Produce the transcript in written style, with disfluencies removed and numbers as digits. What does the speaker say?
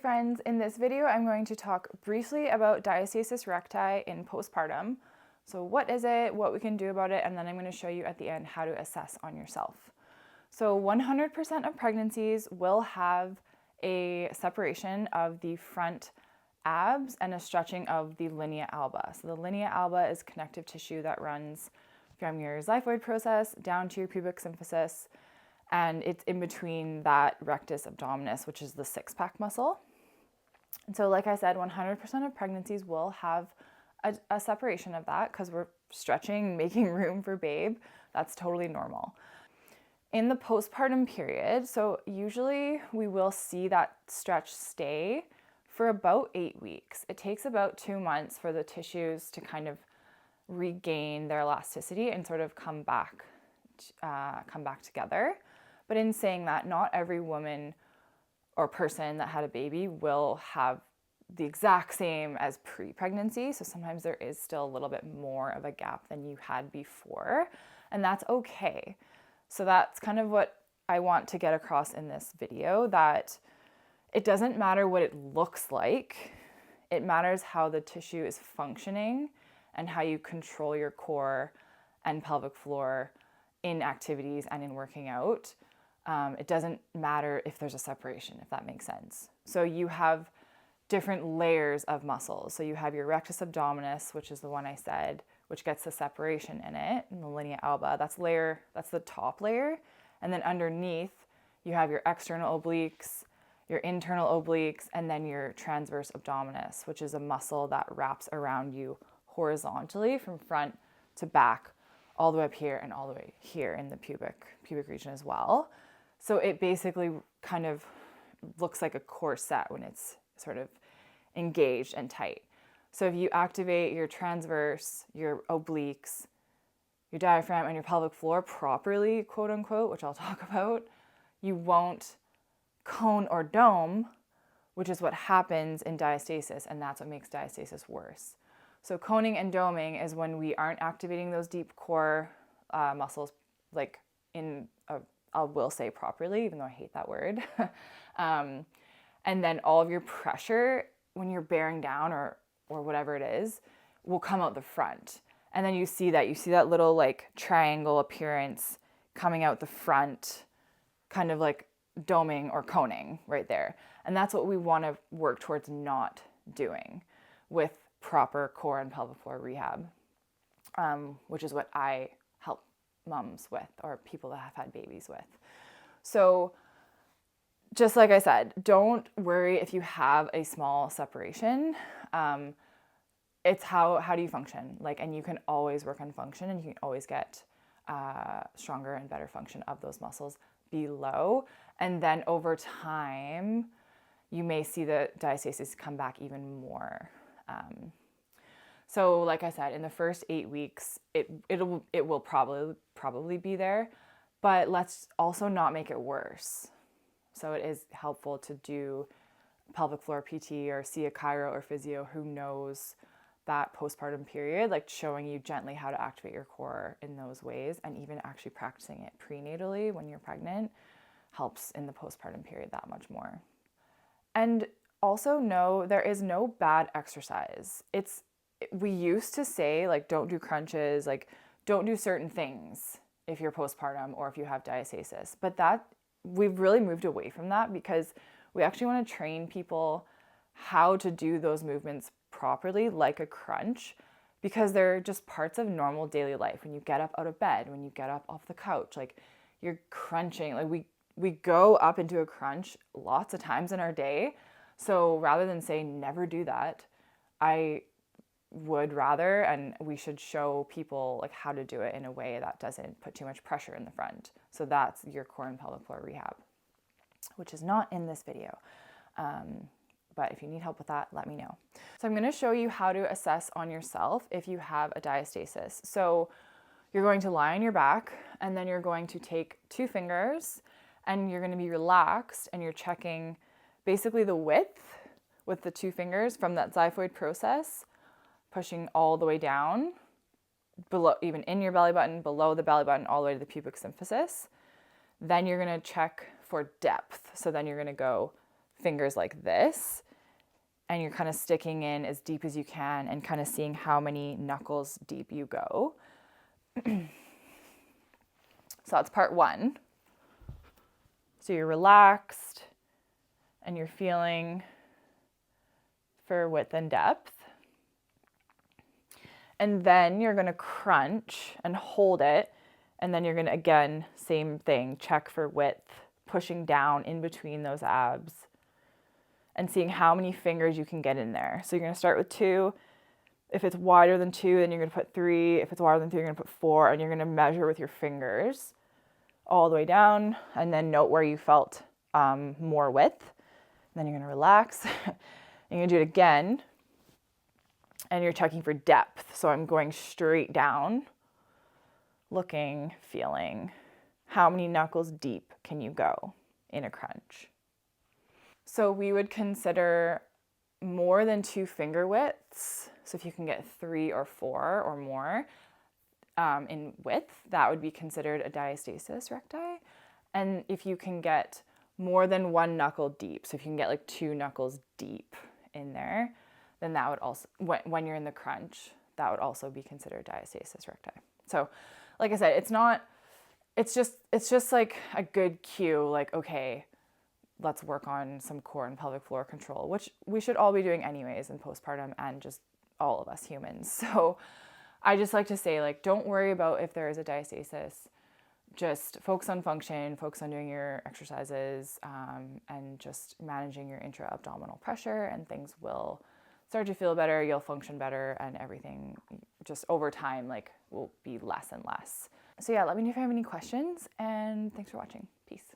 friends, in this video I'm going to talk briefly about diastasis recti in postpartum. So what is it, what we can do about it, and then I'm going to show you at the end how to assess on yourself. So 100% of pregnancies will have a separation of the front abs and a stretching of the linea alba. So the linea alba is connective tissue that runs from your xiphoid process down to your pubic symphysis, and it's in between that rectus abdominis, which is the six-pack muscle. And so like I said, 100% of pregnancies will have a separation of that because we're stretching, making room for babe. That's totally normal. In the postpartum period, so usually we will see that stretch stay for about 8 weeks. It takes about 2 months for the tissues to kind of regain their elasticity and sort of come back together. But in saying that, not every woman or person that had a baby will have the exact same as pre-pregnancy. So sometimes there is still a little bit more of a gap than you had before, and that's okay. So that's kind of what I want to get across in this video, that it doesn't matter what it looks like. It matters how the tissue is functioning and how you control your core and pelvic floor in activities and in working out. It doesn't matter if there's a separation, if that makes sense. So you have different layers of muscles. So you have your rectus abdominis, which is the one I said, which gets the separation in it, and the linea alba. That's the top layer. And then underneath, you have your external obliques, your internal obliques, and then your transverse abdominis, which is a muscle that wraps around you horizontally from front to back, all the way up here and all the way here in the pubic region as well. So it basically kind of looks like a corset when it's sort of engaged and tight. So if you activate your transverse, your obliques, your diaphragm, and your pelvic floor properly, quote unquote, which I'll talk about, you won't cone or dome, which is what happens in diastasis, and that's what makes diastasis worse. So coning and doming is when we aren't activating those deep core muscles, like I will say properly, even though I hate that word. And then all of your pressure when you're bearing down or whatever it is will come out the front. And then you see that little like triangle appearance coming out the front, kind of like doming or coning right there. And that's what we want to work towards not doing with proper core and pelvic floor rehab, which is what I help moms with, or people that have had babies with. So just like I said, don't worry if you have a small separation. It's how do you function? And you can always work on function, and you can always get stronger and better function of those muscles below. And then over time, you may see the diastasis come back even more. So like I said, in the first 8 weeks, it will probably be there, but let's also not make it worse. So it is helpful to do pelvic floor PT or see a chiro or physio who knows that postpartum period, like showing you gently how to activate your core in those ways, and even actually practicing it prenatally when you're pregnant helps in the postpartum period that much more. And also know there is no bad exercise. We used to say don't do crunches, don't do certain things if you're postpartum or if you have diastasis, but we've really moved away from that because we actually want to train people how to do those movements properly, like a crunch, because they're just parts of normal daily life. When you get up out of bed, when you get up off the couch, you're crunching. We go up into a crunch lots of times in our day. So rather than say never do that, I would rather, and we should show people how to do it in a way that doesn't put too much pressure in the front. So that's your core and pelvic floor rehab, which is not in this video. But if you need help with that, let me know. So I'm going to show you how to assess on yourself if you have a diastasis. So you're going to lie on your back, and then you're going to take 2 fingers, and you're going to be relaxed, and you're checking basically the width with the 2 fingers from that xiphoid process, pushing all the way down, below, even in your belly button, below the belly button, all the way to the pubic symphysis. Then you're going to check for depth. So then you're going to go fingers like this, and you're kind of sticking in as deep as you can and kind of seeing how many knuckles deep you go. So that's part 1. So you're relaxed and you're feeling for width and depth. And then you're going to crunch and hold it. And then you're going to, again, same thing, check for width, pushing down in between those abs and seeing how many fingers you can get in there. So you're going to start with 2. If it's wider than 2, then you're going to put 3. If it's wider than 3, you're going to put 4. And you're going to measure with your fingers all the way down. And then note where you felt more width. And then you're going to relax. You're going to do it again. And you're checking for depth. So I'm going straight down, looking, feeling. How many knuckles deep can you go in a crunch? So we would consider more than 2 finger widths. So if you can get 3 or 4 or more in width, that would be considered a diastasis recti. And if you can get more than 1 knuckle deep, so if you can get like 2 knuckles deep in there, then that would also, when you're in the crunch, that would also be considered diastasis recti. So like I said, it's just like a cue cue, like, okay, let's work on some core and pelvic floor control, which we should all be doing anyways in postpartum and just all of us humans. So I just like to say, like, don't worry about if there is a diastasis. Just focus on function, focus on doing your exercises, and just managing your intra-abdominal pressure, and things will start to feel better, you'll function better, and everything just over time, like, will be less and less. So yeah, let me know if you have any questions, and thanks for watching. Peace.